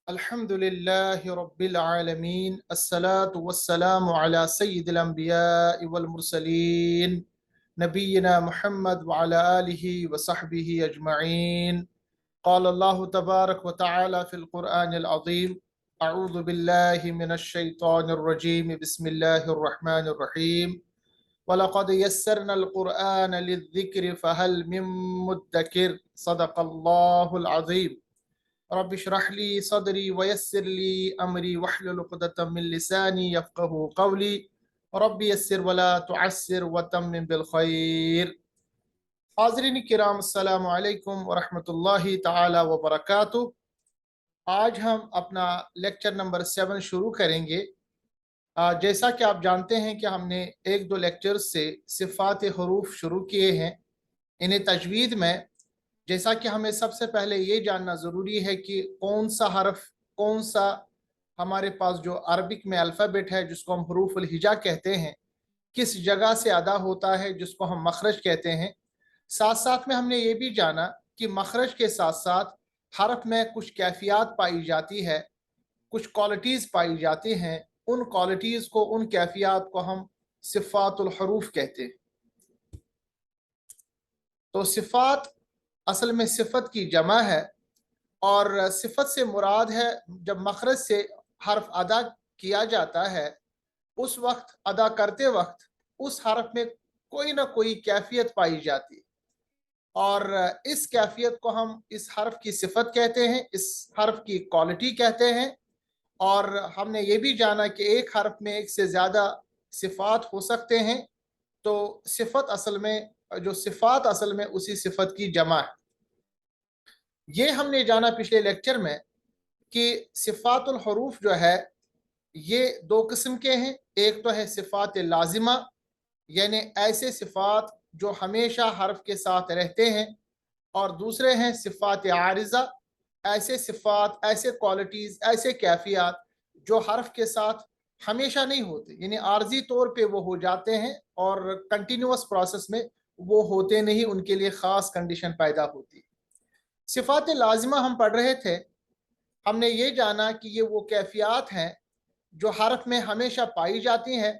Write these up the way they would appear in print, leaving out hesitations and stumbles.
الحمد لله رب العالمين الصلاة والسلام على سيد الأنبياء والمرسلين نبينا محمد وعلى آله وصحبه أجمعين. قال الله تبارك وتعالى في القرآن العظيم: أعوذ بالله من الشيطان الرجيم، بسم الله الرحمن الرحيم. ولقد يسرنا القرآن للذكر فهل من مدكر. صدق الله العظيم. رب اشرح لي صدري ويسر لي أمري واحلل عقدة من لساني يفقه قولي رب يسر ولا تعسر وتمم بالخير. حاضرین کرام، السلام علیکم ورحمۃ اللہ تعالی وبرکاتہ۔ آج ہم اپنا لیکچر نمبر 7 شروع کریں گے۔ جیسا کہ آپ جانتے ہیں کہ ہم نے ایک دو لیکچر سے صفات حروف شروع کیے ہیں۔ انہیں تجوید میں جیسا کہ ہمیں سب سے پہلے یہ جاننا ضروری ہے کہ کون سا حرف، کون سا ہمارے پاس جو عربک میں الفابیٹ ہے جس کو ہم حروف الہجا کہتے ہیں، کس جگہ سے ادا ہوتا ہے جس کو ہم مخرج کہتے ہیں۔ ساتھ ساتھ میں ہم نے یہ بھی جانا کہ مخرج کے ساتھ ساتھ حرف میں کچھ کیفیات پائی جاتی ہے، کچھ کوالٹیز پائی جاتی ہیں۔ ان کوالٹیز کو، ان کیفیات کو ہم صفات الحروف کہتے ہیں۔ تو صفات اصل میں صفت کی جمع ہے، اور صفت سے مراد ہے جب مخرج سے حرف ادا کیا جاتا ہے، اس وقت ادا کرتے وقت اس حرف میں کوئی نہ کوئی کیفیت پائی جاتی ہے، اور اس کیفیت کو ہم اس حرف کی صفت کہتے ہیں، اس حرف کی کوالٹی کہتے ہیں۔ اور ہم نے یہ بھی جانا کہ ایک حرف میں ایک سے زیادہ صفات ہو سکتے ہیں، تو صفت اصل میں، جو صفات اصل میں اسی صفت کی جمع ہے۔ یہ ہم نے جانا پچھلے لیکچر میں کہ صفات الحروف جو ہے یہ دو قسم کے ہیں۔ ایک تو ہے صفات لازمہ، یعنی ایسے صفات جو ہمیشہ حرف کے ساتھ رہتے ہیں، اور دوسرے ہیں صفات عارضہ، ایسے صفات، ایسے کوالٹیز، ایسے کیفیات جو حرف کے ساتھ ہمیشہ نہیں ہوتے، یعنی عارضی طور پہ وہ ہو جاتے ہیں اور کنٹینیوس پروسیس میں وہ ہوتے نہیں، ان کے لیے خاص کنڈیشن پیدا ہوتی ہے۔ صفات لازمہ ہم پڑھ رہے تھے، ہم نے یہ جانا کہ یہ وہ کیفیات ہیں جو حرف میں ہمیشہ پائی جاتی ہیں،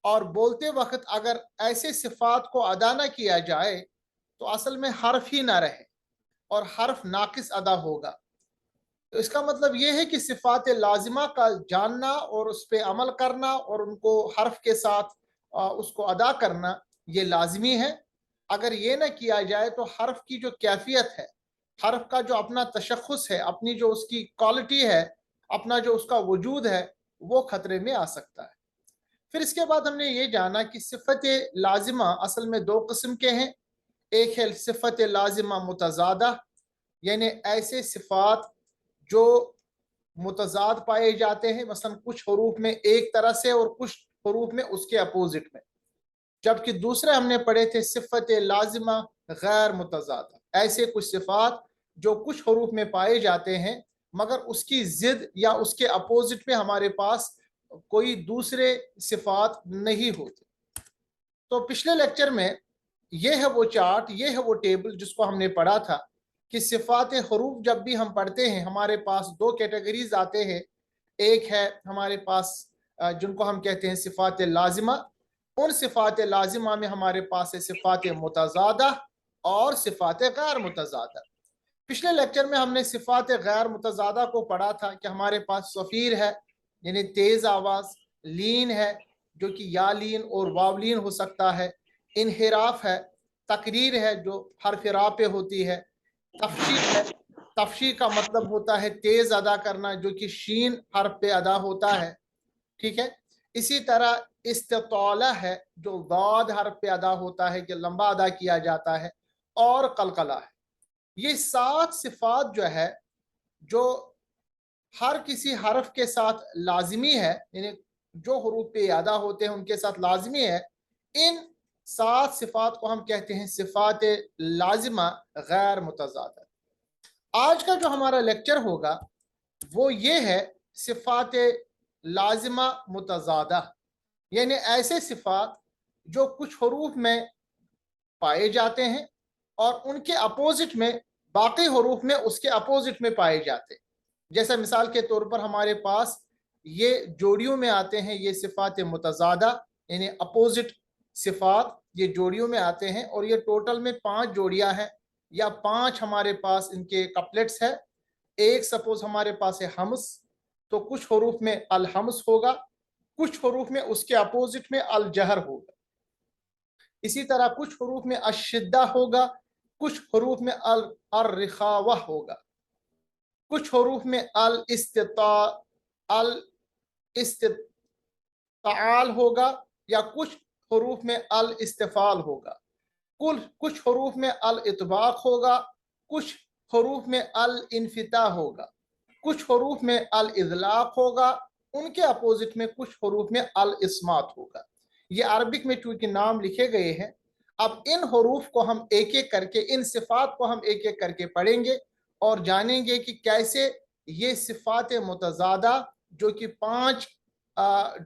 اور بولتے وقت اگر ایسے صفات کو ادا نہ کیا جائے تو اصل میں حرف ہی نہ رہے اور حرف ناقص ادا ہوگا۔ تو اس کا مطلب یہ ہے کہ صفات لازمہ کا جاننا اور اس پہ عمل کرنا اور ان کو حرف کے ساتھ اس کو ادا کرنا یہ لازمی ہے۔ اگر یہ نہ کیا جائے تو حرف کی جو کیفیت ہے، حرف کا جو اپنا تشخص ہے، اپنی جو اس کی کوالٹی ہے، اپنا جو اس کا وجود ہے، وہ خطرے میں آ سکتا ہے۔ پھر اس کے بعد ہم نے یہ جانا کہ صفت لازمہ اصل میں دو قسم کے ہیں۔ ایک ہے صفت لازمہ متضادہ، یعنی ایسے صفات جو متضاد پائے جاتے ہیں، مثلا کچھ حروف میں ایک طرح سے اور کچھ حروف میں اس کے اپوزٹ میں۔ جبکہ دوسرے ہم نے پڑھے تھے صفت لازمہ غیر متضادہ، ایسے کچھ صفات جو کچھ حروف میں پائے جاتے ہیں مگر اس کی ضد یا اس کے اپوزٹ میں ہمارے پاس کوئی دوسرے صفات نہیں ہوتے۔ تو پچھلے لیکچر میں یہ ہے وہ چارٹ، یہ ہے وہ ٹیبل جس کو ہم نے پڑھا تھا کہ صفات حروف جب بھی ہم پڑھتے ہیں ہمارے پاس دو کیٹیگریز آتے ہیں۔ ایک ہے ہمارے پاس جن کو ہم کہتے ہیں صفات لازمہ، ان صفات لازمہ میں ہمارے پاس ہے صفات متضادہ اور صفات غیر متضادہ۔ پچھلے لیکچر میں ہم نے صفات غیر متضادہ کو پڑھا تھا کہ ہمارے پاس صفیر ہے یعنی تیز آواز، لین ہے جو کہ یا لین اور واو لین ہو سکتا ہے، انحراف ہے، تقریر ہے جو حرف را پہ ہوتی ہے، تفشیق ہے، تفشیق کا مطلب ہوتا ہے تیز ادا کرنا جو کہ شین حرف پہ ادا ہوتا ہے، ٹھیک ہے۔ اسی طرح استطالہ ہے جو ضاد حرف پہ ادا ہوتا ہے کہ لمبا ادا کیا جاتا ہے، اور قلقلہ ہے۔ یہ 7 صفات جو ہے جو ہر کسی حرف کے ساتھ لازمی ہے، یعنی جو حروف پہ ادا ہوتے ہیں ان کے ساتھ لازمی ہے، ان 7 صفات کو ہم کہتے ہیں صفات لازمہ غیر متضادہ۔ آج کا جو ہمارا لیکچر ہوگا وہ یہ ہے صفات لازمہ متضادہ، یعنی ایسے صفات جو کچھ حروف میں پائے جاتے ہیں اور ان کے اپوزٹ میں باقی حروف میں اس کے اپوزٹ میں پائے جاتے ہیں۔ जैसा मिसाल के तौर पर हमारे पास ये जोड़ियों में आते हैं, ये सिफात मुतज़ादा यानी अपोजिट सिफात ये जोड़ियों में आते हैं, और ये टोटल में 5 जोड़ियां हैं या 5 हमारे पास इनके कपलेट्स है। एक सपोज हमारे पास है हमस, तो कुछ हरूफ में अल हमस होगा, कुछ हरूफ में उसके अपोजिट में अल जहर होगा। इसी तरह कुछ हरूफ में अशिद्दा होगा, कुछ हरूफ में अल अर्रिखावा होगा, कुछ हरूफ में अल इस्तिताल होगा, या कुछ हरूफ में अल इस्तिफाल होगा, कुछ हरूफ में अल इतबाक होगा, कुछ हरूफ में अल इनफिता होगा, कुछ हरूफ में अल इजलाक होगा, उनके अपोजिट में कुछ हरूफ में अल इस्मात होगा। ये अरबिक में चूंकि नाम लिखे गए हैं, अब इन हरूफ को हम एक एक करके, इन सिफात को हम एक एक करके पढ़ेंगे और जानेंगे कि कैसे ये सिफात मुतज़ादा जो कि 5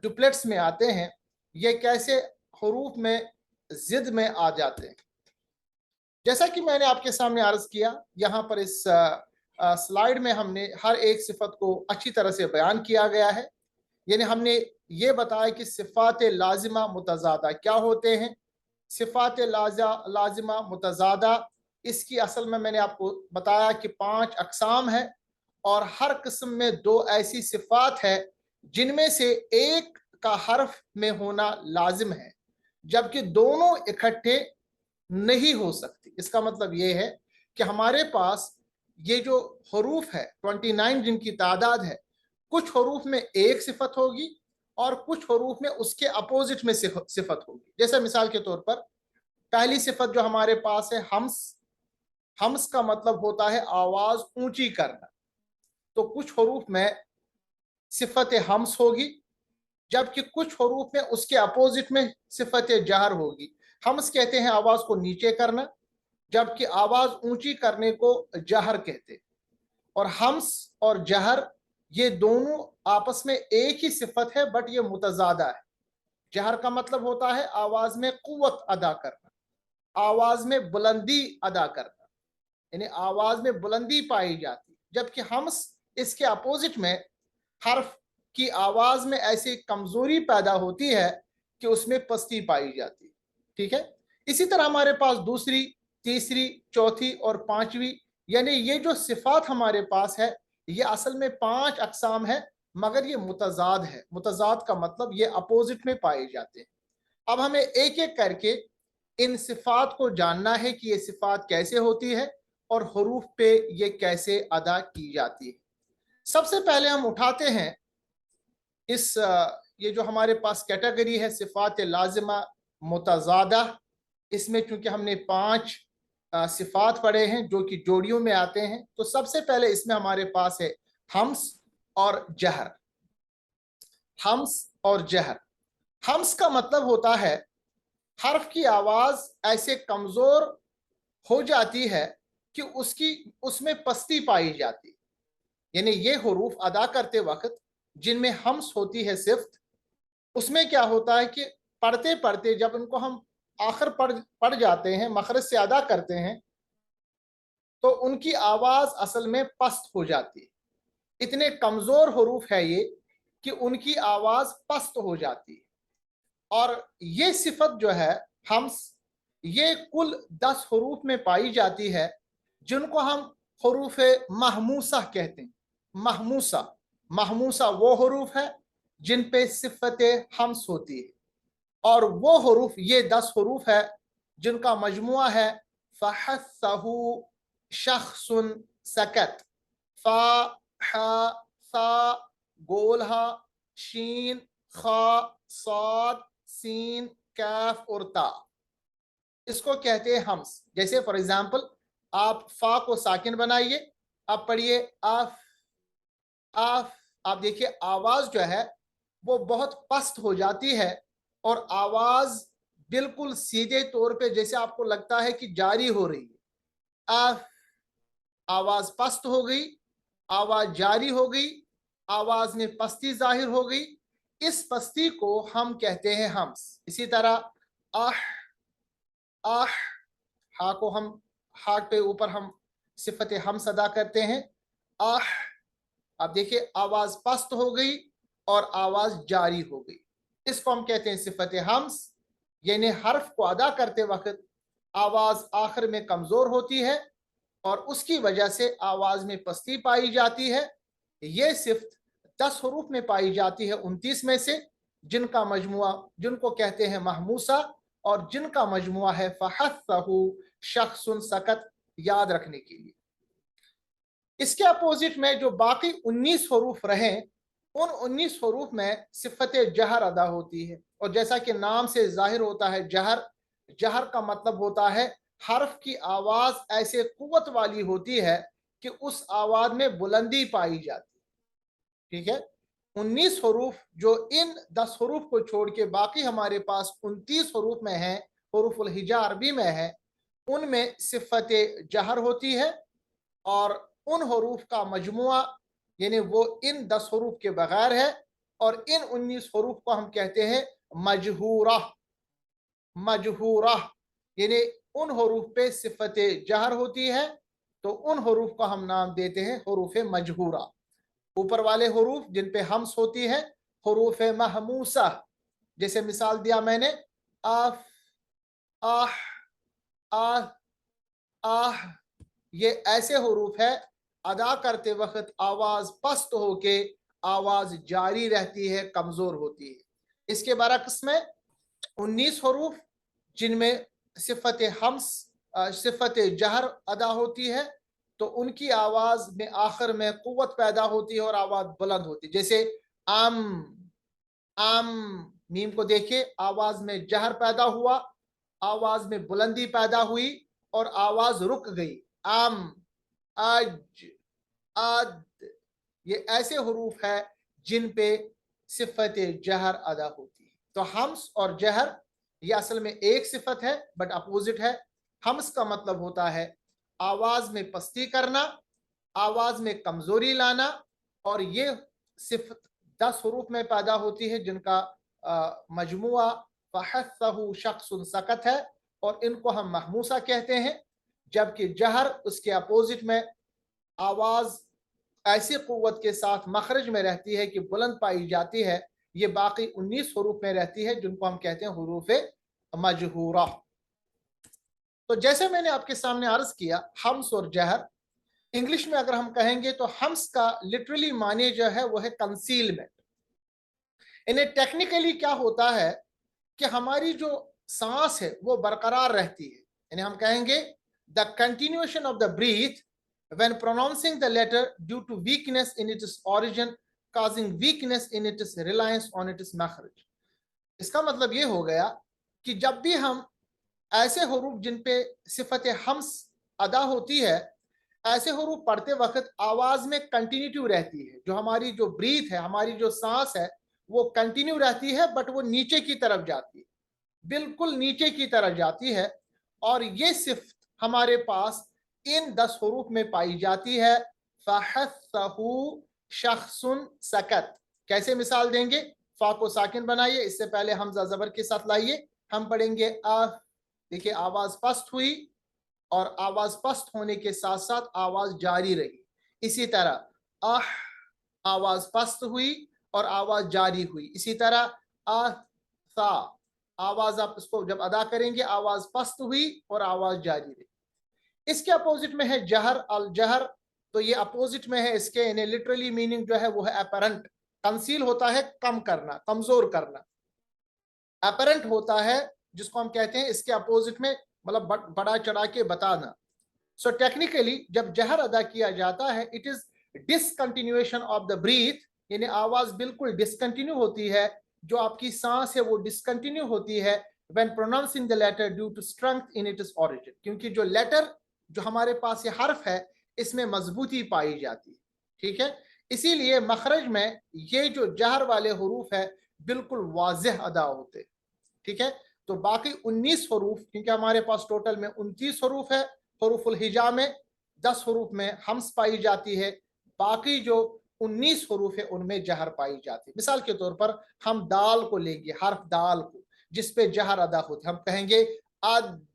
डुप्लेट्स में आते हैं, ये कैसे हरूफ में जिद में आ जाते हैं। जैसा कि मैंने आपके सामने अर्ज किया, यहाँ पर इस स्लाइड में हमने हर एक सिफत को अच्छी तरह से बयान किया गया है। यानी हमने ये बताया कि सिफात लाजिमा मुतज़ादा क्या होते हैं। सिफात लाजिमा मुतज़ादा इसकी असल में मैंने आपको बताया कि 5 अक़साम है, और हर किस्म में 2 ऐसी सिफात है जिनमें से एक का हर्फ में होना लाजिम है, जबकि दोनों इकट्ठे नहीं हो सकती। इसका मतलब ये है कि हमारे पास ये जो हरूफ है 29 जिनकी तादाद है, कुछ हरूफ में एक सिफत होगी और कुछ हरूफ में उसके अपोजिट में सिफत होगी। जैसे मिसाल के तौर पर पहली सिफत जो हमारे पास है हम्स, हम्स का मतलब होता है आवाज ऊंची करना, तो कुछ हरूफ में सिफत हम्स होगी, जबकि कुछ हरूफ में उसके अपोजिट में सिफत जहर होगी। हम्स कहते हैं आवाज को नीचे करना, जबकि आवाज ऊंची करने को जहर कहते हैं। और हम्स और जहर ये दोनों आपस में एक ही सिफत है, बट ये मुतज़ादा है। जहर का मतलब होता है आवाज में कुव्वत अदा करना, आवाज में बुलंदी अदा करना, यानी आवाज में बुलंदी पाई जाती, जबकि हम्स इसके अपोजिट में हर्फ की आवाज में ऐसी कमजोरी पैदा होती है कि उसमें पस्ती पाई जाती। ठीक है, इसी तरह हमारे पास दूसरी, तीसरी, चौथी और पांचवी, यानी ये जो सिफात हमारे पास है ये असल में 5 अक़साम है, मगर ये मुतज़ाद है। मुतज़ाद का मतलब ये अपोजिट में पाए जाते हैं। अब हमें एक एक करके इन सिफात को जानना है कि ये सिफात कैसे होती है और हरूफ पे ये कैसे अदा की जाती है। सबसे पहले हम उठाते हैं इस ये जो हमारे पास कैटेगरी है सिफात लाजिमा मुतज़ादा, इसमें चूंकि हमने 5 सिफात पढ़े हैं जो कि जोड़ियों में आते हैं, तो सबसे पहले इसमें हमारे पास है हम्स और जहर। हम्स और जहर, हम्स का मतलब होता है हर्फ की आवाज ऐसे कमजोर हो जाती है कि उसमें पस्ती पाई जाती, यानी ये हरूफ अदा करते वक्त जिनमें हम्स होती है सिफ्त, उसमें क्या होता है कि पढ़ते पढ़ते जब उनको हम आखिर पढ़ जाते हैं, मखरज से अदा करते हैं, तो उनकी आवाज असल में पस्त हो जाती है। इतने कमजोर हरूफ है ये कि उनकी आवाज पस्त हो जाती है। और ये सिफत जो है हम्स, ये कुल 10 हरूफ में पाई जाती है, जिनको हम हरूफ महमूसा कहते हैं। महमूसा, महमूसा वो हरूफ है जिन पे सिफत हम्स होती है, और वो हरूफ ये 10 हरूफ है जिनका मजमुआ है फहस्सहु शख्सुन सकत, फा हा सा गोलहा शीन खा साद सीन कैफ और ता, इसको कहते हैं हम्स। जैसे फॉर एग्जाम्पल आप फा को साकिन बनाइए, आप पढ़िए आफ आफ, आप देखिए आवाज जो है वो बहुत पस्त हो जाती है, और आवाज बिल्कुल सीधे तौर पे जैसे आपको लगता है कि जारी हो रही है। आफ, आवाज पस्त हो गई, आवाज जारी हो गई, आवाज में पस्ती जाहिर हो गई, इस पस्ती को हम कहते हैं हम्स। इसी तरह आह, आह, हा को हम, हा पे ऊपर हम सिफत हम्स अदा करते हैं। आह, आप देखिए आवाज पस्त हो गई और आवाज जारी हो गई, इसको हम कहते हैं सिफत हम्स, यानी हर्फ को अदा करते वक्त आवाज आखिर में कमजोर होती है और उसकी वजह से आवाज में पस्ती पाई जाती है। ये सिर्फ 10 हरूफ में पाई जाती है 29 में से, जिनका मजमुआ, जिनको कहते हैं महमूसा, और जिनका मजमुआ है फहस्सहु शख्सुन सकत, याद रखने के लिए। इसके अपोजिट में जो बाकी 19 हरूफ रहे, उन 19 हरूफ में सिफत जहर अदा होती है। और जैसा कि नाम से जाहिर होता है जहर, जहर का मतलब होता है हर्फ की आवाज ऐसे कुव्वत वाली होती है कि उस आवाज में बुलंदी पाई जाती है। ठीक है, 19 हरूफ जो इन 10 हरूफ को छोड़ के बाकी हमारे पास 29 हरूफ में है, हरूफुल हिजा अरबी में है, उनमें सिफत जहर होती है। और उन हरूफ का मजमुआ यानी वो इन 10 हरूफ के बगैर है, और इन 19 हरूफ को हम कहते हैं मजहूरा। मजहूरा यानी उन हरूफ पे सिफत जहर होती है, तो उन हरूफ को हम नाम देते हैं हरूफ मजहूरा। ऊपर वाले हरूफ जिन पे हम्स होती है हरूफ महमूसा, जैसे मिसाल दिया मैंने, आफ, आह, आह, आह, ये ऐसे हरूफ है अदा करते वक्त आवाज पस्त होके आवाज जारी रहती है, कमजोर होती है। इसके बरक्स में 19 हरूफ जिनमें सिफत हम्स, सिफत जहर अदा होती है, तो उनकी आवाज में आखिर में कुव्वत पैदा होती है और आवाज बुलंद होती है। जैसे आम, आम, मीम को देखिए, आवाज में जहर पैदा हुआ, आवाज में बुलंदी पैदा हुई और आवाज रुक गई। आम, अज, अद, ये ऐसे हरूफ है जिन पे सिफत जहर अदा होती है। तो हम्स और जहर ये असल में एक सिफत है बट अपोजिट है। हम्स का मतलब होता है आवाज में पस्ती करना, आवाज में कमजोरी लाना, और ये सिफत 10 हरूफ में पैदा होती है जिनका मजमुआ फहस्सहु शख्सुन सकत है, और इनको हम महमूसा कहते हैं। जबकि जहर उसके अपोजिट में आवाज ऐसी कुव्वत के साथ मखरज में रहती है कि बुलंद पाई जाती है। ये बाकी 19 हरूफ में रहती है जिनको हम कहते हैं हरूफ मजहूरा। तो जैसे मैंने आपके सामने अर्ज किया हम्स और जहर, इंग्लिश में अगर हम कहेंगे तो हम्स का लिटरली माने जो है वो है कंसीलमेंट। इन्हें टेक्निकली क्या होता है कि हमारी जो सांस है वो बरकरार रहती है। इन्हें हम कहेंगे the continuation of the breath when pronouncing the letter due to weakness in its origin causing weakness in its reliance on its makhraj। इसका मतलब ये हो गया कि जब भी हम ऐसे हरूफ जिन पे सिफत हम्स अदा होती है, ऐसे हरूफ पढ़ते वक्त आवाज में कंटिन्यूटी रहती है। जो हमारी जो ब्रीथ है, हमारी जो सांस है, वो कंटिन्यू रहती है बट वो नीचे की तरफ जाती है, बिल्कुल नीचे की तरफ जाती है। और ये सिर्फ हमारे पास इन 10 हरूफ में पाई जाती है। फहस्सहु शख्सुन सकत। कैसे मिसाल देंगे? फा को साकिन बनाइए, इससे पहले हमजा जबर के साथ लाइए। हम पढ़ेंगे आ, देखिए आवाज पस्त हुई और आवाज पस्त होने के साथ साथ आवाज जारी रही। इसी तरह आह, आवाज पस्त हुई और आवाज जारी हुई। इसी तरह आ सा, आवाज आप इसको जब अदा करेंगे आवाज पस्त हुई और आवाज जारी रही। इसके अपोजिट में है जहर, अल जहर, तो ये अपोजिट में है इसके, यानी लिटरली मीनिंग जो है वो है अपरेंट। कंसील होता है कम करना, कमजोर करना। अपरेंट होता है जिसको हम कहते हैं इसके अपोजिट में, मतलब बड़ा चढ़ा के बताना। सो टेक्निकली जब जहर अदा किया जाता है it is discontinuation of the breath, यानी आवाज बिल्कुल डिसकंटिन्यू होती है, जो आपकी सांस है वो डिसकंटिन्यू होती है when pronouncing the letter due to strength in its origin। क्योंकि जो लेटर, जो हमारे पास ये हर्फ है, इसमें मजबूती पाई जाती है। ठीक है, इसीलिए मखरज में ये जो जहर वाले हरूफ है बिल्कुल वाज़ेह अदा होते। ठीक है, तो बाकी 19 हरूफ, क्योंकि हमारे पास टोटल में 29 हरूफ है, हरूफुल हिजा में 10 हरूफ में हम्स पाई जाती है, बाकी जो 19 हरूफ है उनमें जहर पाई जाती है। मिसाल के तौर पर हम दाल को लेंगे, हर्फ दाल को, जिसपे जहर अदा होती है, हम कहेंगे अद,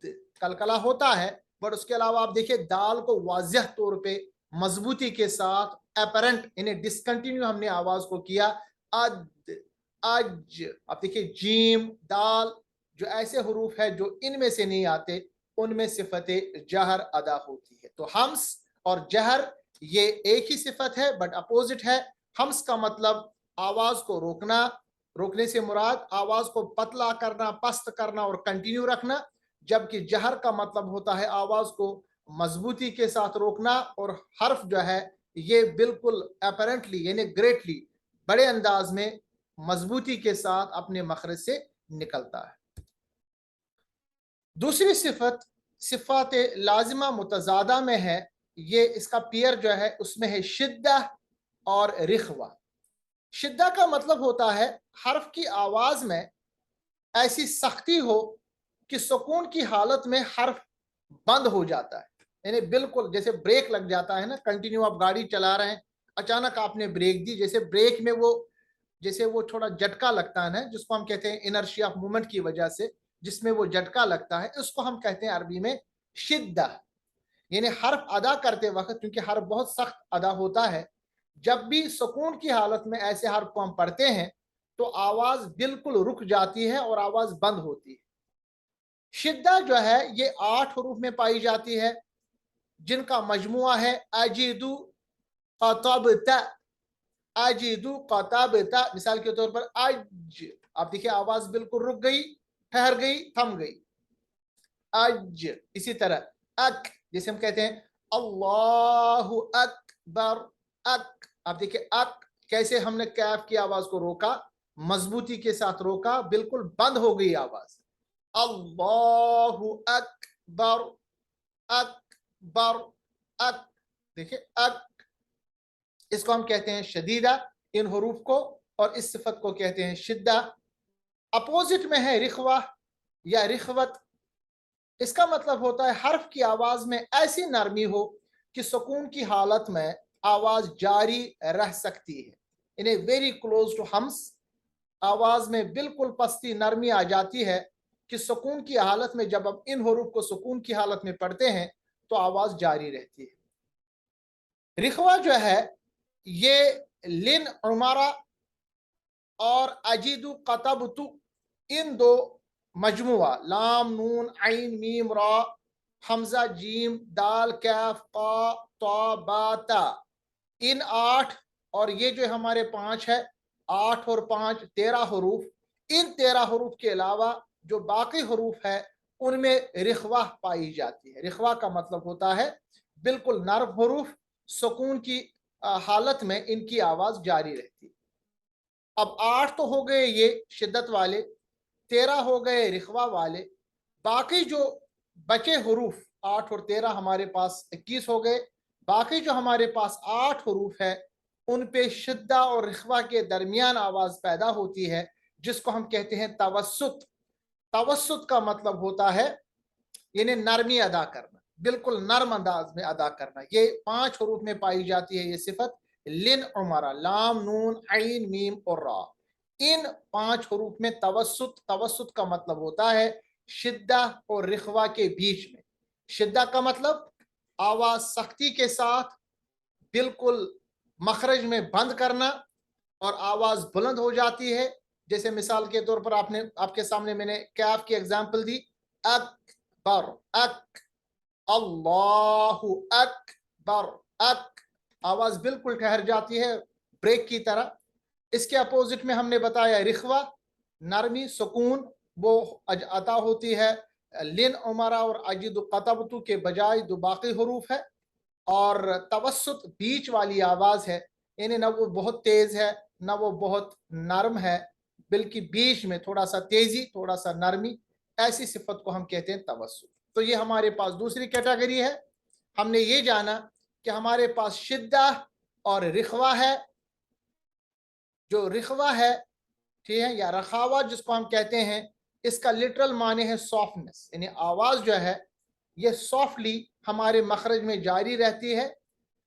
कलकला होता है बट उसके अलावा आप देखिए दाल को वाज़ेह तौर पे मजबूती के साथ, अपरेंट यानी डिसकंटिन्यू हमने आवाज को किया, अद, अज। अब देखिए जीम, दाल, जो ऐसे हरूफ है जो इनमें से नहीं आते, उनमें सिफत जहर अदा होती है। तो हम्स और जहर ये एक ही सिफत है बट अपोजिट है। हम्स का मतलब आवाज को रोकना, रोकने से मुराद आवाज को पतला करना, पस्त करना और कंटिन्यू रखना, जबकि जहर का मतलब होता है आवाज को मजबूती के साथ रोकना और हर्फ जो है ये बिल्कुल अपरेंटली यानी ग्रेटली बड़े अंदाज में मजबूती के साथ अपने मखरज से निकलता है। दूसरी सिफत सिफात लाजिमा मुतजादा में है, ये इसका पेयर जो है उसमें है शिद्दा और रिखवा। शिद्दा का मतलब होता है हर्फ की आवाज में ऐसी सख्ती हो कि सुकून की हालत में हर्फ बंद हो जाता है, यानी बिल्कुल जैसे ब्रेक लग जाता है ना, कंटिन्यू आप गाड़ी चला रहे हैं, अचानक आपने ब्रेक दी, जैसे ब्रेक में वो जैसे वो थोड़ा झटका लगता है ना, जिसको हम कहते हैं इनर्शिया ऑफ मूवमेंट की वजह से जिसमें वो झटका लगता है, उसको हम कहते हैं अरबी में शिद्दा। यानी हर्फ अदा करते वक्त, क्योंकि हर्फ बहुत सख्त अदा होता है, जब भी सुकून की हालत में ऐसे हर्फ को हम पढ़ते हैं तो आवाज बिल्कुल रुक जाती है और आवाज बंद होती है। शिद्दा जो है ये 8 हरूफ में पाई जाती है, जिनका मजमुआ है अजीदु क़तबता, अजीदु क़तबता। मिसाल के तौर पर अज, आप देखिए आवाज बिल्कुल रुक गई, ठहर गई, थम गई, अज। इसी तरह अक, जैसे हम कहते हैं अल्लाहु अकबर, अक, आप देखिए अक कैसे हमने कैफ की आवाज को रोका, मजबूती के साथ रोका, बिल्कुल बंद हो गई आवाज। अल्लाहु अकबर, अकबर, अक, देखिए अक, इसको हम कहते हैं शदीदा इन हरूफ को, और इस सिफत को कहते हैं शिद्दा। अपोजिट में है रिखवा या रिखवत। इसका मतलब होता है हर्फ की आवाज में ऐसी नरमी हो कि सुकून की हालत में आवाज जारी रह सकती है, इन्हें वेरी क्लोज टू हम्स, आवाज में बिल्कुल पस्ती नरमी आ जाती है कि सुकून की हालत में जब हम इन हरूफ को सुकून की हालत में पढ़ते हैं तो आवाज जारी रहती है। रिखवा जो है ये लिन उमारा और अजीदु कतबतु, इन दो मजमुआ लाम नून आइन मीम रा हमजा जीम दाल कैफ का ता बा ता, इन 8 और ये जो हमारे 5 है, 8 और 5 13 हरूफ। इन 13 हरूफ के अलावा जो बाकी हरूफ है उनमें रिखवा पाई जाती है। रिखवा का मतलब होता है बिल्कुल नर्म हरूफ, सुकून की हालत में इनकी आवाज जारी रहती है। अब 8 तो हो गए ये शिद्दत वाले, 13 हो गए रिखवा वाले, बाकी जो बचे हरूफ 8 और 13 हमारे पास 21 हो गए। बाकी जो हमारे पास 8 हरूफ है उन पे शिद्दा और रिखवा के दरमियान आवाज पैदा होती है, जिसको हम कहते हैं तवस्सुत। तवस्सुत का मतलब होता है यानी नरमी अदा करना, बिल्कुल नरम अंदाज में अदा करना। ये 5 हरूफ में पाई जाती है ये सिफत, लिन उमरा लाम नून आइन मीम और रा। इन 5 हरूफ में तवस्सुत, तवस्सुत का मतलब होता है शिद्दा और रिखवा के बीच में। शिद्दा का मतलब आवाज सख्ती के साथ बिल्कुल मखरज में बंद करना और आवाज बुलंद हो जाती है। जैसे मिसाल के तौर पर आपके सामने मैंने कैफ की एग्जांपल दी, अकबर, अक, अल्लाहु अकबर, अक, आवाज बिल्कुल ठहर जाती है ब्रेक की तरह। इसके अपोजिट में हमने बताया रिखवा, नरमी सुकून वो अता होती है लिन उमरा और अजीद कतबतु के बजाय दो बाकी हरूफ है। और तवस्सुत बीच वाली आवाज है, यानी ना वो बहुत तेज है ना वो बहुत नरम है, बल्कि बीच में थोड़ा सा तेजी थोड़ा सा नरमी, ऐसी सिफत को हम कहते हैं तवस्सुत। तो ये हमारे पास दूसरी कैटेगरी है। हमने ये जाना कि हमारे पास शिद्दा और रिखवा है। जो रिखवा है, ठीक है, या रखावा जिसको हम कहते हैं, इसका लिटरल माने है सॉफ्टनेस, यानी आवाज जो है ये सॉफ्टली हमारे मखरज में जारी रहती है,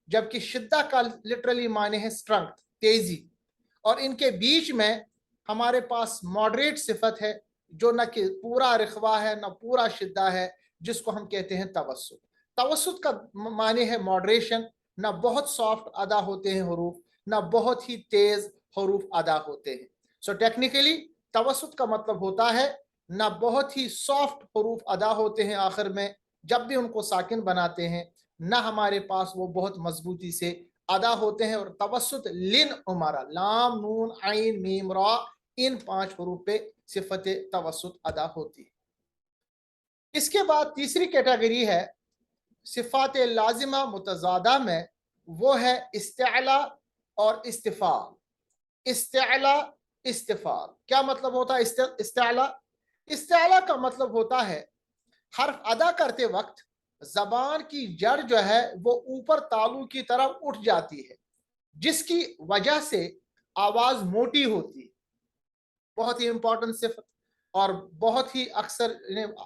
जबकि शिद्दा का लिटरली माने है स्ट्रेंथ, तेजी। और इनके बीच में हमारे पास मॉडरेट सिफत है जो न कि पूरा रिखवा है न पूरा शिद्दा है, जिसको हम कहते हैं तवस्सुत। तवस्सुत का माने है मॉडरेशन, ना बहुत सॉफ्ट अदा होते हैं हरूफ, ना बहुत ही तेज हरूफ अदा होते हैं। सो टेक्निकली तवसुत का मतलब होता है ना बहुत ही सॉफ्ट हरूफ अदा होते हैं आखिर में जब भी उनको साकिन बनाते हैं, ना हमारे पास वो बहुत मजबूती से अदा होते हैं। और तवसुत लिन उमारा, लाम नून आइन मीम रा, इन 5 हरूफ पे सिफत तवसुत अदा होती है। इसके बाद तीसरी कैटेगरी है सिफात लाजिमा मुतजादा में, वो है इस्तिअला और इस्तिफाल। इस्तिअला इस्तिफाल क्या मतलब होता है? इस्तिअला इस्तिअला का मतलब होता है हर्फ अदा करते वक्त जबान की जड़ जो है वो ऊपर तालू की तरफ उठ जाती है, जिसकी वजह से आवाज मोटी होती है। बहुत ही इंपॉर्टेंट सिफत, और बहुत ही अक्सर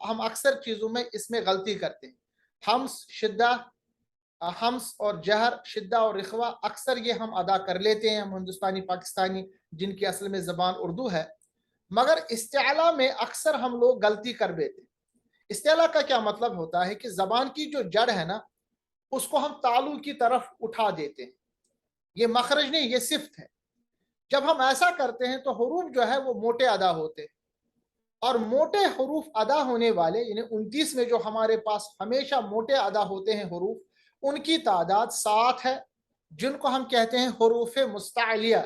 हम अक्सर चीजों में इसमें गलती करते हैं। हम्स शिद्दा, हम्स और जहर, शिद्दा और रिखवा, अक्सर ये हम अदा कर लेते हैं, हम हिंदुस्तानी पाकिस्तानी जिनकी असल में जबान उर्दू है। मगर इस्तिअला में अक्सर हम लोग गलती कर देते हैं। इस्तिअला का क्या मतलब होता है कि जबान की जो जड़ है ना, उसको हम तालू की तरफ उठा देते हैं। ये मखरज नहीं, ये सिफ्त है। जब हम ऐसा करते हैं तो हरूफ जो है वो मोटे अदा होते हैं, और मोटे हरूफ अदा होने वाले यानी 29 में जो हमारे पास हमेशा मोटे अदा होते हैं हरूफ, उनकी तादाद 7 है, जिनको हम कहते हैं हरूफ मुस्तालिया।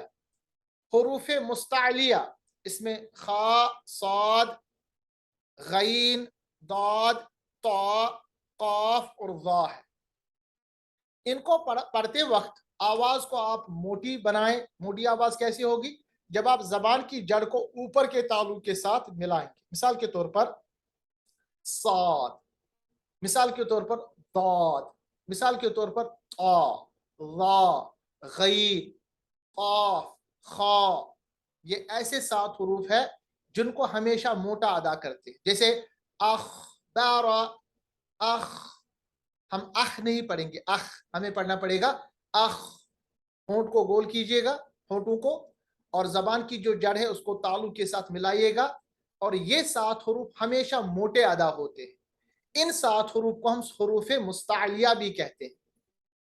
हरूफ मुस्तालिया, इसमें खा, साद, गईन, दाद, ता, काफ और ज़ा है। इनको पढ़ते वक्त आवाज को आप मोटी बनाएं। मोटी आवाज कैसी होगी? जब आप जबान की जड़ को ऊपर के तालु के साथ मिलाएंगे। मिसाल के तौर पर साद, मिसाल के तौर पर दाद, मिसाल के तौर पर ता, रा, गईन, काफ, खा, ये ऐसे 7 हरूफ है जिनको हमेशा मोटा अदा करते हैं। जैसे अखबारा, अख, हम अख नहीं पढ़ेंगे, अख हमें पढ़ना पड़ेगा अख। होंठ को गोल कीजिएगा, होंठों को, और जबान की जो जड़ है उसको तालु के साथ मिलाइएगा, और ये 7 हरूफ हमेशा मोटे अदा होते हैं। इन 7 हरूफ को हम हरूफ मुस्तालिया भी कहते हैं।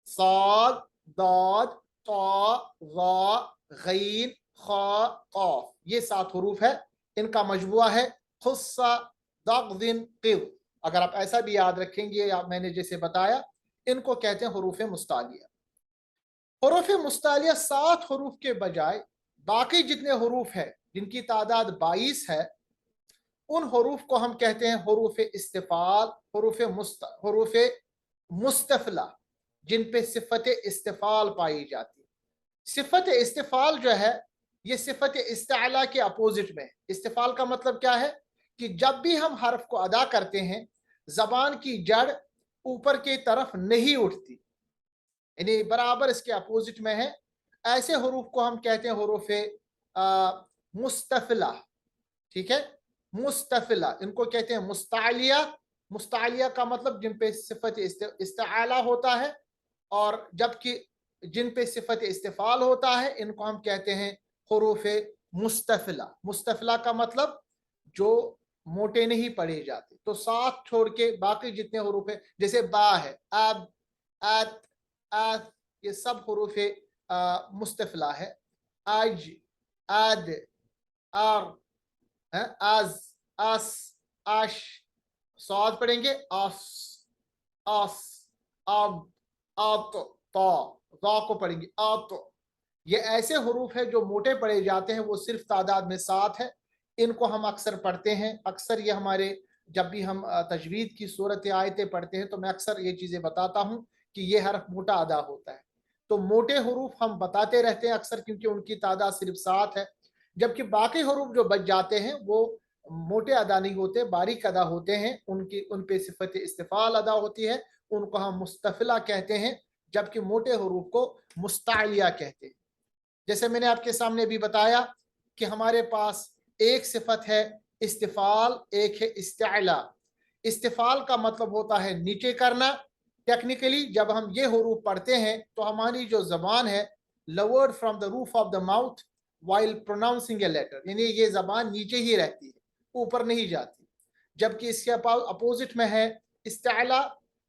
साद, दाद, ता, रा, गईन, खा, काफ, ये 7 हरूफ है। इनका मजबूआ है खुस्सा, दग्दिन, क़िद। अगर आप ऐसा भी याद रखेंगे, या मैंने जैसे बताया, इनको कहते हैं हरूफ मुस्तालिया। हरूफ मुस्तालिया 7 हरूफ के बजाय बाकी जितने हरूफ है, जिनकी तादाद 22 है, उन हरूफ को हम कहते हैं हरूफ इस्तिफाल, हरूफ मुस्तफला, जिन पे सिफत इस्तिफाल पाई जाती है। सिफत इस्तिफाल जो है ये सिफत इस्तिअला के अपोजिट में है। इस्तिफाल का मतलब क्या है कि जब भी हम हर्फ को अदा करते हैं, जबान की जड़ ऊपर की तरफ नहीं उठती, यानी बराबर इसके अपोजिट में है। ऐसे हरूफ को हम कहते हैं हरूफ मुस्तफिला। ठीक है, मुस्तफिला, इनको कहते हैं मुस्तालिया। मुस्तालिया का मतलब जिन पे सिफत इस्तिआला होता है, और जबकि जिन पे सिफत इस्तिफाल होता है, इनको हम कहते हैं हरूफ मुस्तफिला। मुस्तफिला का मतलब जो मोटे नहीं पढ़े जाते। तो 7 छोड़ के बाकी जितने हरूफ है, जैसे बा है, अब, अत, अत, ये सब हरूफ मुस्तफिला है। अज, अद, अर, अज, अस, अश, साद पढ़ेंगे अस, अस, अब, अत, ता, ता को पढ़ेंगे अत। ये ऐसे हरूफ है जो मोटे पढ़े जाते हैं, वो सिर्फ तादाद में 7 है। इनको हम अक्सर पढ़ते हैं। अक्सर ये हमारे, जब भी हम तजवीद की सूरत आयतें पढ़ते हैं तो मैं अक्सर ये चीज़ें बताता हूँ कि ये हर्फ मोटा अदा होता है। तो मोटे हरूफ हम बताते रहते हैं अक्सर, क्योंकि उनकी तादाद सिर्फ 7 है। जबकि बाकी हरूफ जो बच जाते हैं वो मोटे अदा नहीं होते, बारीक अदा होते हैं। उन पे सिफत इस्तिफाल अदा होती है, उनको हम मुस्तफिला कहते हैं। जबकि मोटे हरूफ को मुस्तालिया कहते हैं। जैसे मैंने आपके सामने भी बताया कि हमारे पास एक सिफत है इस्तिफाल, एक है इस्तिअला। इस्तिफाल का मतलब होता है नीचे करना। टेक्निकली जब हम ये हरूफ पढ़ते हैं तो हमारी जो जबान है lowered from the roof of the mouth while pronouncing a letter, यानी ये जबान नीचे ही रहती है, ऊपर नहीं जाती। जबकि इसके अपोजिट में है इस्तिअला,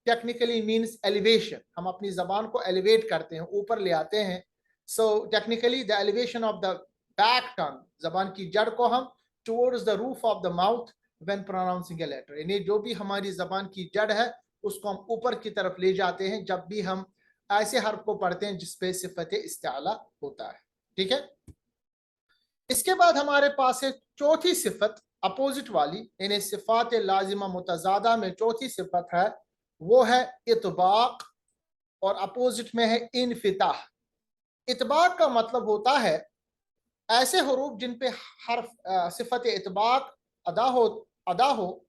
technically means elevation. हम अपनी जबान को elevate करते हैं, ऊपर ले आते हैं. So technically the elevation of the back tongue, जबान की जड़ को हम towards the roof of the mouth when pronouncing a letter. यानी जो भी हमारी जबान की जड़ है उसको हम ऊपर की तरफ ले जाते हैं जब भी हम ऐसे हर्फ को पढ़ते हैं जिसपे सिफत इस्तिआला होता है. ठीक है. इसके बाद हमारे पास है चौथी सिफत अपोजिट वाली, यानी सिफात लाजिमा मुतजादा में चौथी सिफत है वो है इतबाक, और अपोजिट में है इनफिताह. इतबाक का मतलब होता है ऐसे हुरूफ जिन पे हर्फ सिफत इतबाक अदा हो,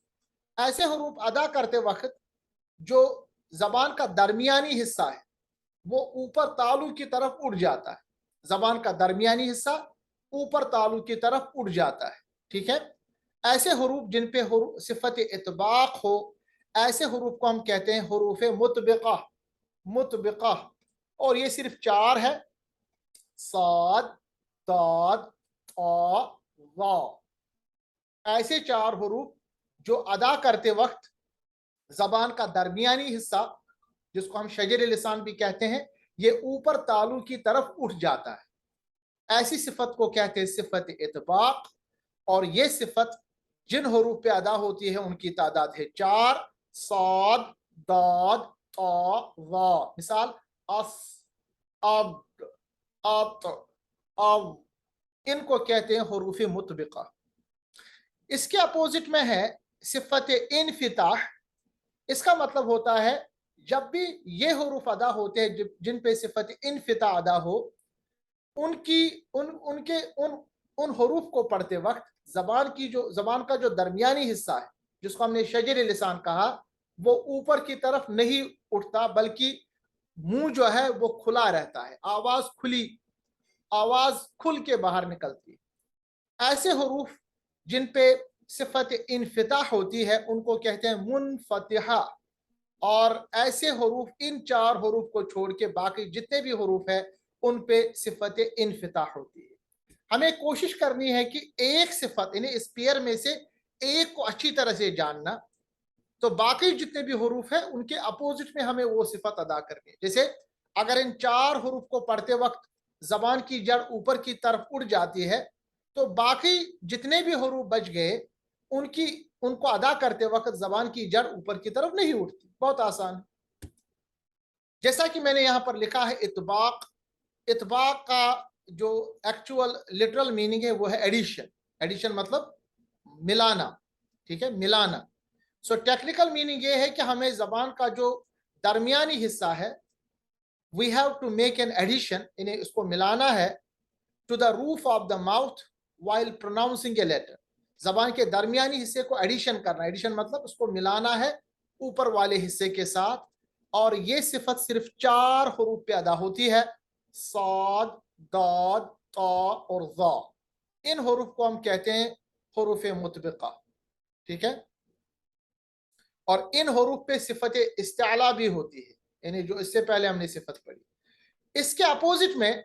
ऐसे हुरूफ अदा करते वक्त जो जबान का दरमियानी हिस्सा है वो ऊपर तालू की तरफ उठ जाता है. जबान का दरमियानी हिस्सा ऊपर तालू की तरफ उठ जाता है. ठीक है. ऐसे हुरूफ जिन पे सिफत इतबाक हो, ऐसे हुरूफ को हम कहते हैं हुरूफ मुतबिका. और ये सिर्फ 4 है, साद, ताद, ता, वा. ऐसे 4 हुरूफ जो अदा करते वक्त जबान का दरमियानी हिस्सा, जिसको हम शजर लिसान भी कहते हैं, ये ऊपर तालू की तरफ उठ जाता है. ऐसी सिफत को कहते हैं सिफत इतबाक. और ये सिफत जिन हुरूफ पे अदा होती है उनकी तादाद है 4, साद, दाद, ता, वा. मिसाल अस, अब, अत, अब, इनको कहते हैं हुरूफ मुतबिका. इसके अपोजिट में है सिफत इनफिताह. इसका मतलब होता है जब भी ये हुरूफ अदा होते हैं जिन पे सिफत इनफिता अदा हो, उन हुरूफ को पढ़ते वक्त जबान का जो दरमियानी हिस्सा है जिसको हमने शजर लिसान कहा, वो ऊपर की तरफ नहीं उठता बल्कि मुंह जो है वो खुला रहता है. आवाज खुल के बाहर निकलती है. ऐसे हुरूफ जिन पे सिफत इनफिता होती है उनको कहते हैं मुनफतिहा. और ऐसे हुरूफ, इन 4 हुरूफ को छोड़ के बाकी जितने भी हुरूफ है उन पे सिफत इनफिता होती है. हमें कोशिश करनी है कि एक सिफत, यानी इस पेयर में से एक को अच्छी तरह से जानना, तो बाकी जितने भी हुरूफ है उनके अपोजिट में हमें वो सिफत अदा करनी है. जैसे अगर इन 4 हुरूफ को पढ़ते वक्त जबान की जड़ ऊपर की तरफ उड़ जाती है तो बाकी जितने भी हुरूफ बच गए उनको अदा करते वक्त जबान की जड़ ऊपर की तरफ नहीं उठती. बहुत आसान. जैसा कि मैंने यहां पर लिखा है इतबाक. इतबाक का जो एक्चुअल लिटरल मीनिंग है वो है एडिशन. एडिशन मतलब मिलाना. ठीक है, मिलाना. सो टेक्निकल मीनिंग ये है कि हमें जबान का जो दरमियानी हिस्सा है we have to make an addition, इन्हें उसको मिलाना है to the roof of the mouth while pronouncing a letter. जबान के दरमियानी हिस्से को एडिशन करना. एडिशन मतलब उसको मिलाना है ऊपर वाले हिस्से के साथ. और ये सिफत सिर्फ 4 हुरूफ पे अदा होती है, साद, दाद, ता और ज़ा. इन हुरूफ को हम कहते हैं हुरूफ मुतबिका. ठीक है. और इन हुरूफ पे सिफत इस्तिआला भी होती है, यानी जो इससे पहले हमने सिफत पढ़ी. इसके अपोजिट में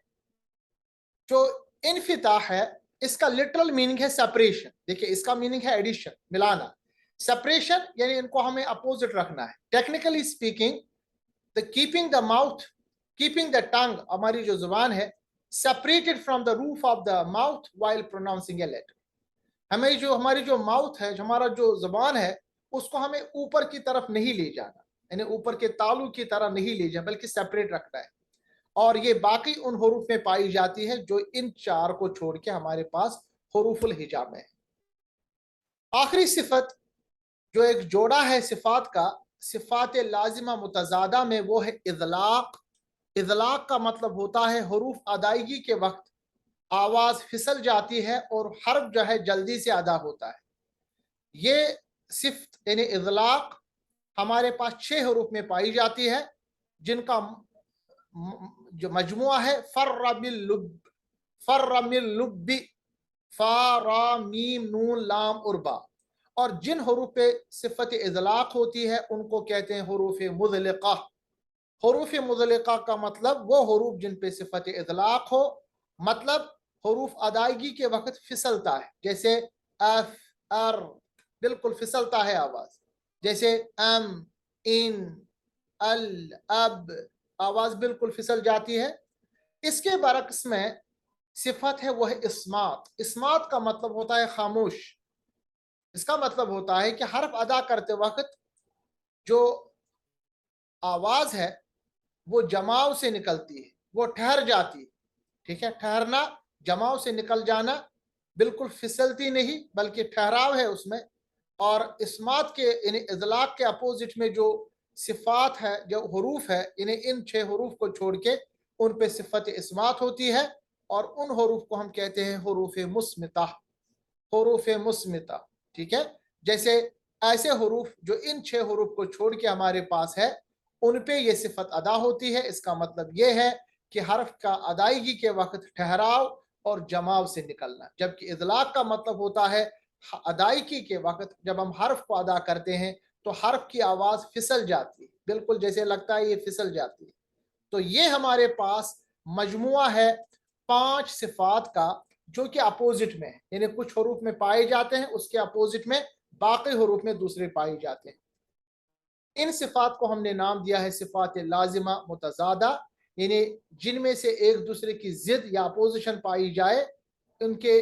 जो इनफिता है इसका लिटरल मीनिंग है सेपरेशन. देखिए इसका मीनिंग है एडिशन, मिलाना. सेपरेशन यानी इनको हमें अपोजिट रखना है. Technically speaking the keeping the tongue, हमारी जो जुबान है, separated from the roof of the mouth while pronouncing a letter. हमारी जो माउथ है, हमारा जो जुबान है, उसको हमें ऊपर की तरफ नहीं ले जाना, यानी ऊपर के तालू की तरह नहीं ले जाना, बल्कि सेपरेट रखना है. और ये बाकी उन हुरूफ में पाई जाती है जो इन 4 को छोड़ के हमारे पास हुरूफुल हिजा में है. आखिरी सिफत जो एक जोड़ा है सिफात का, सिफात लाजिमा मुतजादा में, वो है इज़लाक. इज़लाक का मतलब होता है हुरूफ अदायगी के वक्त आवाज फिसल जाती है और हर्फ जो है जल्दी से अदा होता है. ये सिफ्त यानी इज़लाक हमारे पास 6 हुरूफ में पाई जाती है जिनका जो मजमुआ है फर्र मिल लुब्बी, फा रा मीम नून लाम उर्बा. और जिन हुरूफ पे सिफत इज़लाक होती है उनको कहते हैं हुरूफ मुज़लिका. हुरूफ मुज़लिका का मतलब वो हुरूफ जिन पे सिफत इज़लाक हो, मतलब हुरूफ अदायगी के वक्त फिसलता है. जैसे अफ, अर, बिल्कुल फिसलता है आवाज. जैसे अम, इन, अल, अब, आवाज बिल्कुल फिसल जाती है। इसके बरक्स में सिफत है वो है इस्मात। इस्मात का मतलब होता है खामोश। इसका मतलब होता है कि हर्फ अदा करते वक्त जो आवाज है वो जमाव से निकलती है, वो ठहर जाती है। ठीक है, ठहरना, जमाव से निकल जाना, बिल्कुल फिसलती नहीं बल्कि ठहराव है उसमें। और इस्मात के इन्हें इदलाक के अपोजिट में जो सिफात है, जो हरूफ है, इन्हें इन 6 हरूफ को छोड़ के उन पे सिफत इस्मात होती है। और उन हरूफ को हम कहते हैं हरूफ मुस्मिता, हरूफ मुस्मिता। ठीक है, जैसे ऐसे हरूफ जो इन 6 हरूफ को छोड़ के हमारे पास है, उन पे ये सिफत अदा होती है। इसका मतलब ये है कि हर्फ का अदायगी के वक्त ठहराव और जमाव से निकलना, जबकि इदलाक का मतलब होता है अदायगी के वक्त जब हम हर्फ को अदा करते हैं तो हर्फ की आवाज फिसल जाती है, बिल्कुल जैसे लगता है ये फिसल जाती है। तो ये हमारे पास मजमुआ है 5 सिफात का, जो कि अपोजिट में है, यानी कुछ हरूफ में पाए जाते हैं, उसके अपोजिट में बाकी हरूफ में दूसरे पाए जाते हैं। इन सिफात को हमने नाम दिया है सिफात लाजिमा मुतजादा, यानी जिनमें से एक दूसरे की जिद या अपोजिशन पाई जाए, उनके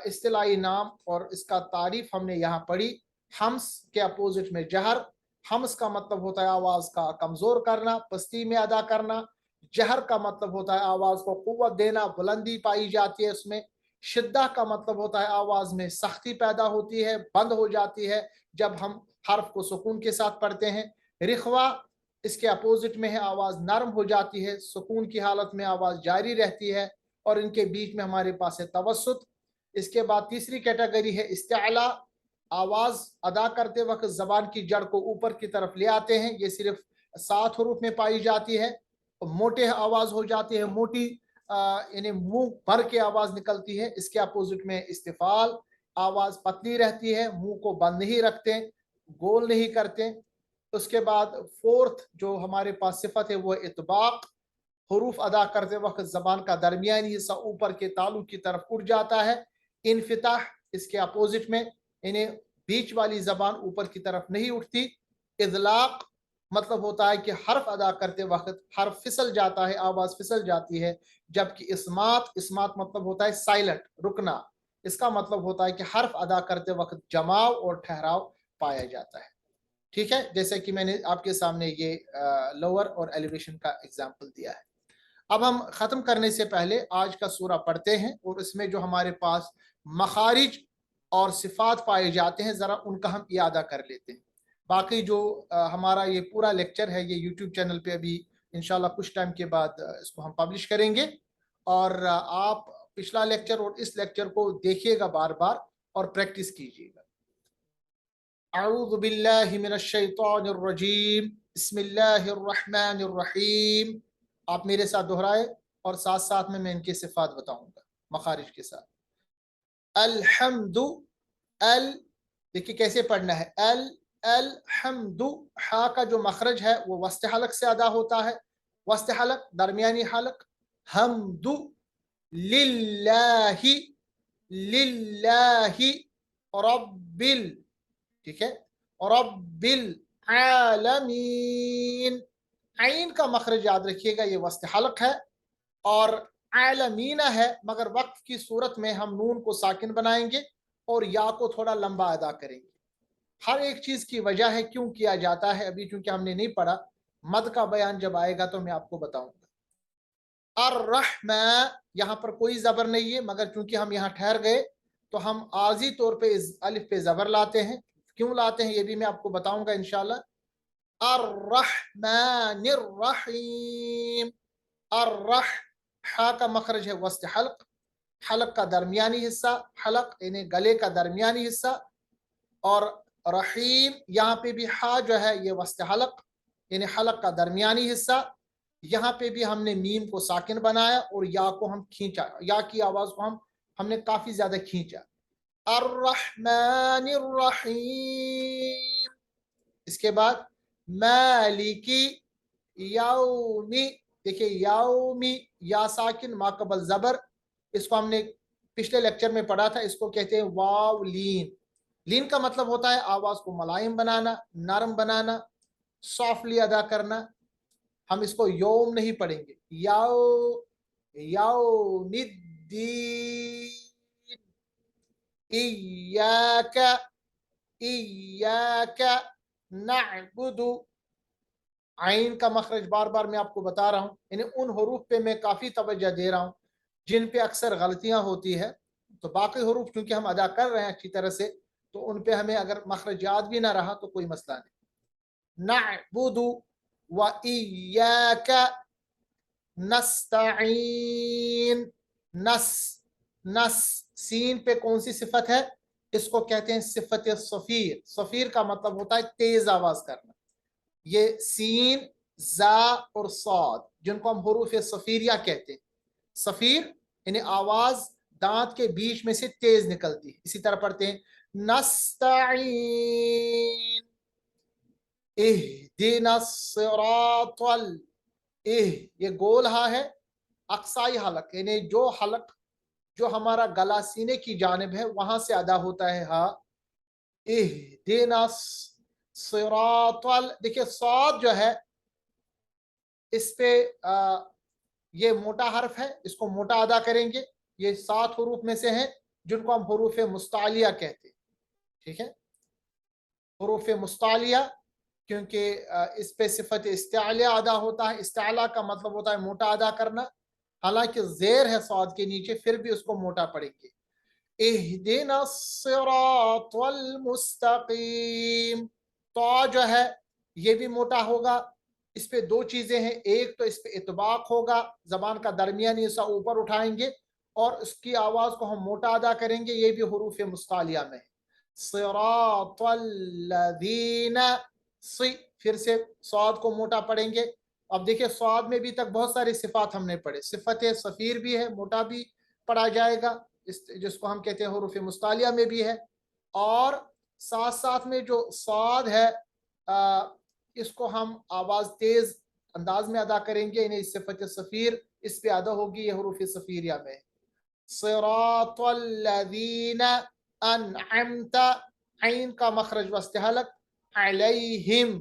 इस्तिलाही नाम। और इसका तारीफ हमने यहाँ पढ़ी। हम्स के अपोजिट में जहर। हम्स का मतलब होता है आवाज का कमजोर करना, पस्ती में अदा करना। जहर का मतलब होता है आवाज को कुव्वत देना, बुलंदी पाई जाती है उसमें। शिद्दा का मतलब होता है आवाज में सख्ती पैदा होती है, बंद हो जाती है जब हम हर्फ को सुकून के साथ पढ़ते हैं। रिखवा इसके अपोजिट में है, आवाज नरम हो जाती है, सुकून की हालत में आवाज जारी रहती है। और इनके बीच में हमारे पास है तवसुत। इसके बाद तीसरी कैटेगरी है इस्तिअला। आवाज अदा करते वक्त जबान की जड़ को ऊपर की तरफ ले आते हैं, ये सिर्फ 7 हरूफ में पाई जाती है। मोटे आवाज हो जाती है, मोटी, यानी मुंह भर के आवाज निकलती है। इसके अपोजिट में इस्तिफाल, आवाज पतली रहती है, मुंह को बंद नहीं रखते, गोल नहीं करते। उसके बाद फोर्थ जो हमारे पास सिफत है वो इतबाक। हरूफ अदा करते वक्त जबान का दरमियानी हिस्सा ऊपर के तालु की तरफ उठ जाता है। इनफिताह इसके अपोजिट में, इन्हें बीच वाली जबान ऊपर की तरफ नहीं उठती। इदलाक मतलब होता है कि हर्फ अदा करते वक्त हर्फ फिसल जाता है, आवाज फिसल जाती है। जबकि इस्मात, इस्मात मतलब होता है साइलेंट, रुकना। इसका मतलब होता है कि हर्फ अदा करते वक्त जमाव और ठहराव पाया जाता है। ठीक है, जैसे कि मैंने आपके सामने ये लोअर और एलिवेशन का एग्जाम्पल दिया है। अब हम ख़त्म करने से पहले आज का सूरा पढ़ते हैं और इसमें जो हमारे पास मखारिज और सिफात पाए जाते हैं ज़रा उनका हम इयादा कर लेते हैं। बाकी जो हमारा ये पूरा लेक्चर है ये यूट्यूब चैनल पे अभी इंशाल्लाह कुछ टाइम के बाद इसको हम पब्लिश करेंगे। और आप पिछला लेक्चर और इस लेक्चर को देखिएगा बार बार और प्रैक्टिस कीजिएगा। अऊज़ु बिल्लाहि मिनश शैतानिर रजीम, बिस्मिल्लाहिर रहमानिर रहीम। आप मेरे साथ दोहराए और साथ साथ में मैं इनकी सिफात बताऊंगा मखारिज के साथ। अलहम्दु, अल, देखिए कैसे पढ़ना है। अल, अल हमदु, हा का जो मखरज है वो वस्त हलक से अदा होता है, वस्त हलक, दरमियानी हलक। हमदु, लिल्लाहि, लिल्लाहि रब्बिल, ठीक है, रब्बिल आलमीन। आइन का मखरज याद रखिएगा, ये वस्त हलक है और आलमीना है, मगर वक्त की सूरत में हम नून को साकिन बनाएंगे और या को थोड़ा लंबा अदा करेंगे। हर एक चीज की वजह है क्यों किया जाता है, अभी चूंकि हमने नहीं पढ़ा, मद का बयान जब आएगा तो मैं आपको बताऊंगा। अर्रहमा, यहाँ पर कोई जबर नहीं है, मगर चूंकि हम यहाँ ठहर गए तो हम आर्जी तौर पे इस अलिफ पे जबर लाते हैं। क्यों लाते हैं ये भी मैं आपको बताऊंगा इंशाल्लाह। अर्रहमानिर रहीम। अर्रह, हा का मखरज है वस्त हल्क, हलक का दरमियानी हिस्सा, हलक यानी गले का दरमियानी हिस्सा। और रहीम, यहाँ पे भी हा जो है ये वस्त हलक यानी हलक का दरमियानी हिस्सा। यहाँ पे भी हमने मीम को साकिन बनाया और या को हम खींचा, या की आवाज को हमने काफी ज्यादा खींचा। अर्रहमानिर रहीम। इसके बाद मालिकी यौमी, देखिए यौमी, या साकिन माकबल जबर, इसको हमने पिछले लेक्चर में पढ़ा था, इसको कहते हैं वाव लीन। लीन का मतलब होता है आवाज को मुलायम बनाना, नरम बनाना, सॉफ्टली अदा करना। हम इसको यौम नहीं पढ़ेंगे, यौमिद्दीन, इय्याका इय्याका नअबुदु। आइन का मखरज बार बार मैं आपको बता रहा हूँ, यानी उन हरूफ पे मैं काफ़ी तवज्जो दे रहा हूँ जिन पे अक्सर गलतियाँ होती है। तो बाकी हरूफ क्योंकि हम अदा कर रहे हैं अच्छी तरह से, तो उन पे हमें अगर मखरज याद भी ना रहा तो कोई मसला नहीं। नअबुदु व इय्याका नस्तईन। नस नस सीन पे कौन सी सिफत है? इसको कहते हैं सिफत सफीर। सफीर का मतलब होता है तेज आवाज करना। ये सीन, जा और सौद जिनको हम हरूफ सफीरिया कहते हैं। सफीर यानी आवाज दांत के बीच में से तेज निकलती है। इसी तरह पढ़ते हैं नस्तईन इहदिना सिरातल। ये गोल हा है, अक्साई हलक यानी जो हलक जो हमारा गला सीने की जानिब है वहां से अदा होता है हा। इहदिना सिरातल। देखिए सौद जो है इस पे ये मोटा हर्फ है, इसको मोटा अदा करेंगे। ये 7 हरूफ में से हैं जिनको हम हरूफ मुस्तालिया कहते हैं। ठीक है, हरूफ मुस्तालिया क्योंकि इस पे सिफत इस्तिआला अदा होता है। इस्तिआला का मतलब होता है मोटा अदा करना, हालांकि जेर है सौद के नीचे फिर भी उसको मोटा पढ़ेंगे। इहदिना सिरातल मुस्तकीम। तो जो है ये भी मोटा होगा। इस पे दो चीजें हैं, एक तो इस पे इतबाक होगा, जबान का दरमियानी हिस्सा ऊपर उठाएंगे और उसकी आवाज को हम मोटा अदा करेंगे। ये भी हरूफ मुस्तालिया में है। सिरातल लज़ीना, सी फिर से स्वाद को मोटा पढ़ेंगे। अब देखिए स्वाद में भी तक बहुत सारी सिफात हमने पढ़े। सिफत सफीर भी है, मोटा भी पढ़ा जाएगा, जिसको हम कहते हैं हरूफ मुस्तालिया में भी है। और साथ साथ में जो स्वाद है इसको हम आवाज तेज अंदाज में अदा करेंगे, यानी सिफत सफीर इस पे अदा होगी। ये हरूफ सफीरिया में सिरातल लज़ीना अनअमता, ऐन का मखरज वस्ते हलक, अलैहिम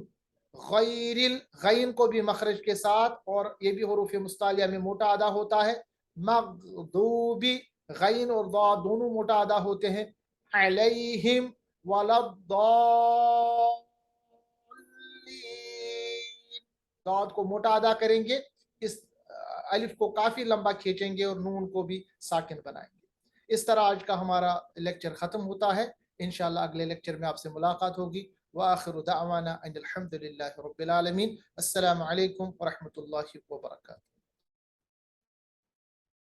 गैरिल, गैन को भी मखरज के साथ, और ये भी हरूफ मुस्तालिया में मोटा अदा होता है। मगदूबी, गैन और दा दोनों मोटा अदा होते हैं। अलैहिम वलद्दाल्लीन, दाद को मोटा अदा करेंगे, इस अलिफ को काफी लंबा खींचेंगे और नून को भी साकिन बनाएंगे। इस तरह आज का हमारा लेक्चर खत्म होता है। इंशाल्लाह अगले लेक्चर में आपसे मुलाकात होगी। व आखिरु दावाना अनिल हम्दुलिल्लाहि रब्बिल आलमीन। अस्सलामु अलैकुम व रहमतुल्लाहि व बरकातुहू।